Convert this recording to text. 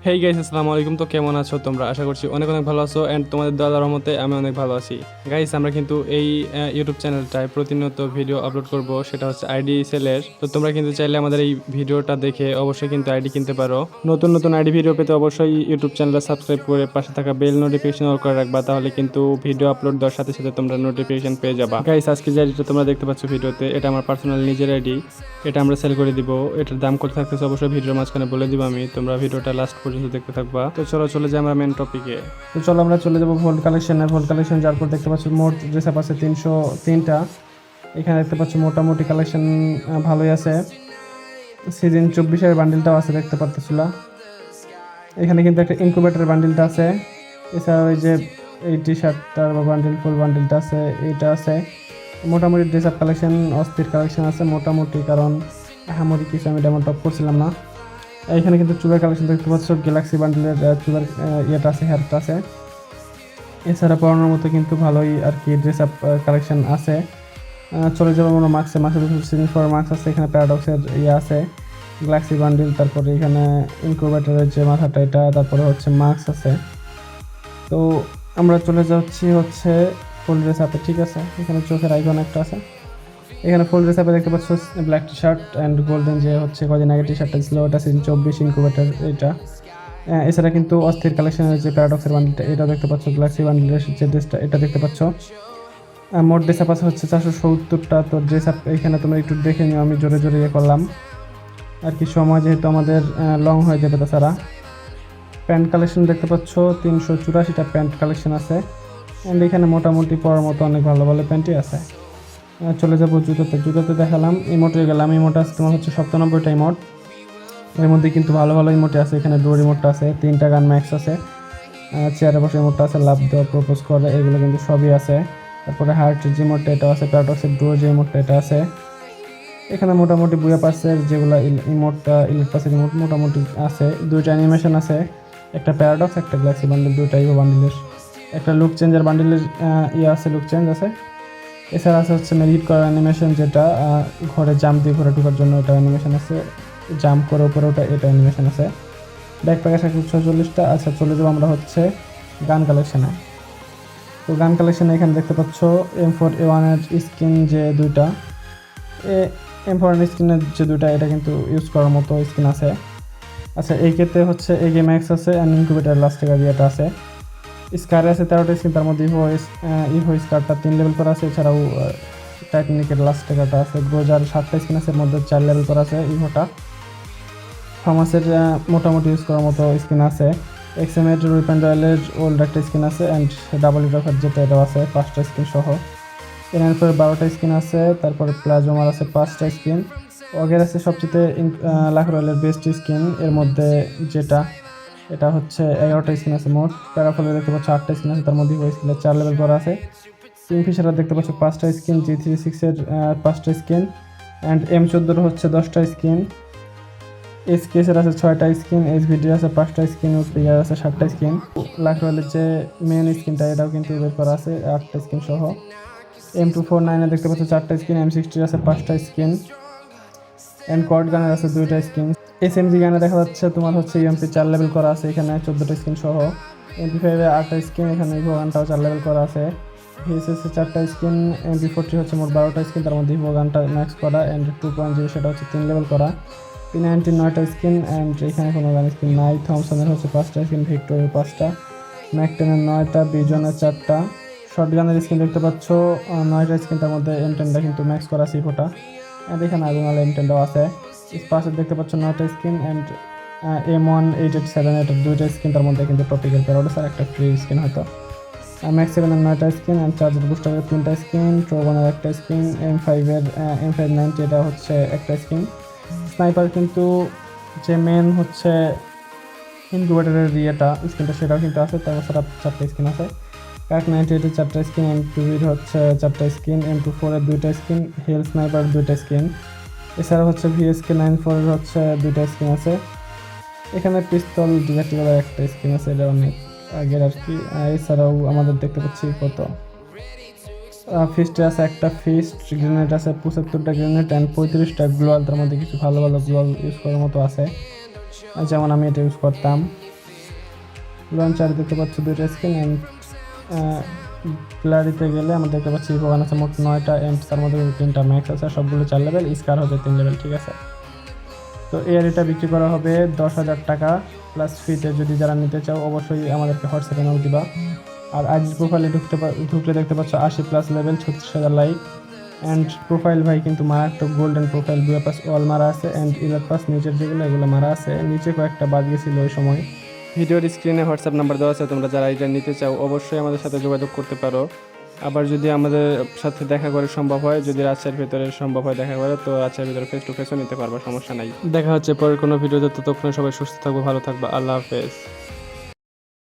Hey guys, আসসালামু আলাইকুম। তো কেমন আছো তোমরা? আশা করছি অনেক অনেক ভালো আছো অ্যান্ড তোমাদের দোয়ার রহমতে আমি অনেক ভালো আছি। গাইস, আমরা কিন্তু এই ইউটিউব চ্যানেলটায় প্রতিনিয়ত ভিডিও আপলোড করব, সেটা হচ্ছে আইডি সেলের। তো তোমরা কিন্তু চাইলে আমাদের এই ভিডিওটা দেখে অবশ্যই কিন্তু আইডি কিনতে পারো। নতুন নতুন আইডি ভিডিও পেতে অবশ্যই ইউটিউব চ্যানেলটা সাবস্ক্রাইব করে পাশে থাকা বেল নোটিফিকেশন অল করে রাখবা, তাহলে কিন্তু ভিডিও আপলোড দেওয়ার সাথে সাথে তোমরা নোটিফিকেশন পেয়ে যাবা। গাইস, আজকে যে আইডিটা তোমরা দেখতে পাচ্ছ ভিডিওতে, এটা আমার পার্সোনাল নিজের আইডি। এটা আমরা সেল করে দিব। এটার দাম কত থাকতেছে অবশ্যই ভিডিওর মাঝখানে বলে দিব আমি। তোমরা ভিডিওটা লাস্ট পর্যন্ত দেখতে থাকবা। তো চলো চলে যাই আমরা মেন টপিকে। তো চলো আমরা চলে যাবো ভোল্ট কালেকশনে। ভোল্ট কালেকশন যার পর দেখতে পাচ্ছ মোট ড্রেস আপ আছে 303টা। এখানে দেখতে পাচ্ছ মোটামুটি কালেকশন ভালোই আছে। সিজন 24-এর বান্ডিলটাও আছে দেখতে পারতেছিল। এখানে কিন্তু একটা ইনকুবেটর বান্ডিলটা আছে। এছাড়া ওই যে এই টি শার্টটার বা বান্ডিল ফুল বান্ডিলটা আছে, এইটা আছে। মোটামুটি ড্রেস আপ কালেকশন অস্থির কালেকশন আছে মোটামুটি, কারণ আহামরি কিছু আমি ডেমন টপ করছিলাম না। এইখানে কিন্তু চুলের কালেকশন দেখতে পাচ্ছ, গ্যালাক্সি বান্ডেলের চুলের ইয়েটা আছে, হেয়ারটা আছে। এছাড়া পড়ানোর মতো কিন্তু ভালোই আর কি ড্রেস আপ কালেকশন আছে। চলে যাবো আমরা মার্কসে। মার্কসে সিজন 4 মার্কস আছে, এখানে প্যারাডক্সের ইয়ে আছে, গ্যালাক্সি বান্ডিল, তারপরে এখানে ইনকিউবেটরের যে মাথাটা এটা, তারপরে হচ্ছে মার্কস আছে। তো আমরা চলে যাচ্ছি হচ্ছে ফুল ড্রেস আপে, ঠিক আছে। এখানে চোখের আইকন একটা আছে। এখানে ফুল ড্রেস আপে দেখতে পাচ্ছ black T shirt and golden, যে হচ্ছে কদিন আগে টি শার্টটা ছিল, ওটা সিজন 24 ইনকিউবেটর এটা। এছাড়া কিন্তু অস্থির কালেকশনের যে প্যারাডক্সের বান্ডিলটা এটা দেখতে পাচ্ছ, গ্যালাক্সি বান্ডিলের যে ড্রেসটা এটা দেখতে পাচ্ছ। মোট ড্রেস আপ আছে হচ্ছে 470টা। তো ড্রেস আপ এখানে তোমরা একটু দেখে নিও, আমি জোরে জোরে ইয়ে করলাম আর কি, সময় যেহেতু আমাদের লং হয়ে যাবে। তাছাড়া প্যান্ট কালেকশন দেখতে পাচ্ছ 384টা প্যান্ট কালেকশন আছে। অ্যান্ড এখানে মোটামুটি পরার মতো অনেক ভালো ভালো প্যান্টই আছে। চলে যাবো জুতোতে। জুতোতে দেখালাম, ইমোটে গেলাম। ইমোট আছে তোমার হচ্ছে 97টা ইমোট। এর মধ্যে কিন্তু ভালো ভালো ইমোটে আছে। এখানে ডোর ইমোটটা আছে, 3টা গান ম্যাক্স আছে, চেয়ারে বসে ইমোটটা আছে, লাভ দেওয়া প্রপোজ করে, এগুলো কিন্তু সবই আছে। তারপরে হার্ট যে ইমোটটা এটা আছে, প্যারাডক্সের ডোর যে ইমোটটা এটা আছে। এখানে মোটামুটি বুয়া পাসের যেগুলো ইমোটটা, ইলিট পাসের ইমোট মোটামুটি আছে। 2টা অ্যানিমেশন আছে, একটা প্যারাডক্স একটা গ্যালাক্সি বান্ডিল, দুটাই বান্ডিলের। একটা লুক চেঞ্জের বান্ডিলের ইয়ে আছে, লুক চেঞ্জ আছে। এছাড়া আছে হচ্ছে মেরিট করার অ্যানিমেশন, যেটা ঘরে জাম্প দিয়ে ঘরে ঢোকার জন্য এটা অ্যানিমেশন আছে, জাম্প করে উপরে ওটা, এটা অ্যানিমেশন আছে। ব্যাকপ্যাক আছে 46টা। আচ্ছা, চলে যাবো আমরা হচ্ছে গান কালেকশানে। তো গান কালেকশানে এখানে দেখতে পাচ্ছ M4A1 এর স্কিন যে দুইটা, M4 স্কিনের যে দুইটা, এটা কিন্তু ইউজ করার মতো স্কিন আছে। আচ্ছা, এই ক্ষেত্রে হচ্ছে এগে ম্যাক্স আছে অ্যান্ড ইনকিউবেটার লাস্ট টাকা দিয়েটা আছে। স্কার আছে 13টা স্কিন, তার মধ্যে ইভো স্কারটা 3 লেভেল করা আছে। এছাড়াও টাইটানিকের লাস্ট টাকাটা আছে। গ্রোজার 7টা স্কিন আছে, এর মধ্যে 4 লেভেল করা আছে ইভোটা। থমাসের মোটামুটি ইউজ করার মতো স্কিন আছে। এক্সএমের রুইপেন রয়্যালের ওল্ড একটা স্কিন আছে, অ্যান্ড ডাবল ইডফের যেটা এটাও আছে 5টা স্কিন সহ। এনএলফের 12টা স্কিন আছে। তারপরে প্লাজোমার আছে 5টা স্কিন। অগের আছে সবচেয়ে লাখ রয়্যালের বেস্ট স্কিন, এর মধ্যে যেটা এটা হচ্ছে 11টা স্কিন আছে মোট। প্যারাফলের দেখতে পাচ্ছ 8টা স্কিন আছে, তার মধ্যে ওই স্কিনের 4 লেভেল করা আছে। কিংফিশারের দেখতে পাচ্ছ 5টা স্কিন, G36-এর 5টা স্কিন, অ্যান্ড M14-এর হচ্ছে 10টা স্কিন। এসকেএসের আছে 6টা স্কিন, SVD আছে 5টা স্কিন, প্লেয়ার আছে 7টা স্কিন। লাখ রয়্যালের যে মেন স্কিনটা এটাও কিন্তু বের করা আছে 8টা স্কিন সহ। M249-এ দেখতে পাচ্ছ 4টা স্কিন, M60 আছে 5টা স্কিন, অ্যান্ড কর্ড গানের আছে 2টা স্কিন। SMG গানে দেখা যাচ্ছে তোমার হচ্ছে ইউএমপি 4 লেভেল করা আছে, এখানে 14টা স্কিন সহ। MP5-এ 8টা স্কিন, এখানে ইভো গানটাও 4 লেভেল করা আছে। VSS-এ 4টা স্কিন, MP40 হচ্ছে মোট 12টা স্কিন, তার মধ্যে ইভো গানটা ম্যাক্স করা, অ্যান্ড 2.0 সেটা হচ্ছে 3 লেভেল করা। P90 9টা স্কিন, অ্যান্ড এখানে কোনো গান স্কিন নাই। থমসনের হচ্ছে 5টা স্কিন, ভিক্টোরের 5টা, ম্যাকটেনের 9টা, বিজনের 4টা। শর্ট গানের স্কিন দেখতে পাচ্ছ 9টা স্কিন, তার মধ্যে M10টা কিন্তু ম্যাক্স করা আছে ইভোটা, অ্যান্ড এখানে আগুনাল M10টাও আছে। স্পাসের দেখতে পাচ্ছ 9টা স্কিন, অ্যান্ড M1887 এটার 2টা স্কিন, তার মধ্যে কিন্তু টপিক্যাল প্যারোডস আর একটা ফ্রি স্কিন হয়তো। ম্যাক্স 7-এর 9টা স্কিন, অ্যান্ড চার্জার বুস্টারের 3টা স্কিন, ট্রোগনের একটা স্কিন, M5-এর M590 এটা হচ্ছে একটা স্কিন। স্নাইপার কিন্তু যে মেন হচ্ছে ইনকিউবেটরের ইয়েটা স্কিনটা সেটাও কিন্তু আছে, তাছাড়া 4টা স্কিন আছে। কার্ক 98-এর 4টা স্কিন, M2-এর হচ্ছে 4টা স্কিন, M24-এর 2টা স্কিন, হেল স্নাইপার 2টা স্কিন। এছাড়া হচ্ছে VSK 94-এর হচ্ছে 2টা স্কিন আছে। এখানে পিস্তল ডিজাক্টিভের একটা স্কিন আছে, এটা অনেক আগের আর কি। এছাড়াও আমাদের দেখতে পাচ্ছি কত ফিস্টে আছে, একটা ফিস্ট গ্রেনেড আছে, 75টা গ্রেনেড, অ্যান্ড 35টা গ্লোয়াল, তার মধ্যে কিছু ভালো ভালো গ্লোয়াল ইউজ করার মতো আছে। যেমন আমি এটা ইউজ করতাম। লঞ্চার দেখতে পাচ্ছি 2টা স্ক্রিন অ্যান্ড গ্যালারিতে গেলে আমরা দেখতে পাচ্ছি ওখানে আছে মোট 9টা অ্যান্ড তার মধ্যে 3টা ম্যাক্স আছে, সবগুলো 4 লেভেল, স্কার হচ্ছে 3 লেভেল, ঠিক আছে। তো এর এটা বিক্রি করা হবে 10,000 টাকা প্লাস ফ্রিতে। যদি যারা নিতে চাও অবশ্যই আমাদেরকে হোয়াটসঅ্যাপে নাও দিবা। আর আইজি প্রোফাইলে ঢুকলে দেখতে পাচ্ছ 80+ লেভেল, 36,000 লাইক অ্যান্ড প্রোফাইল ভাই কিন্তু মারাত্মক গোল্ডেন প্রোফাইল, বুয়া পাস অল মারা আছে অ্যান্ড ইলার পাস নিচের যেগুলো এগুলো মারা আছে, নিচে কয়েকটা বাদ গেছিল ওই সময়। ভিডিওর স্ক্রিনে হোয়াটসঅ্যাপ নাম্বার দেওয়া আছে, তোমরা যারা এটা নিতে চাও অবশ্যই আমাদের সাথে যোগাযোগ করতে পারো। আবার যদি আমাদের সাথে দেখা করে সম্ভব হয়, যদি রাজশাহীর ভেতরে সম্ভব হয় দেখা করে, তো রাজশাহীর ভেতরে ফেস টু ফেসও নিতে পারবো, সমস্যা নাই। দেখা হচ্ছে পরের কোনো ভিডিওতে, ততক্ষণ সবাই সুস্থ থাকবো, ভালো থাকবো, আল্লাহ হাফেজ।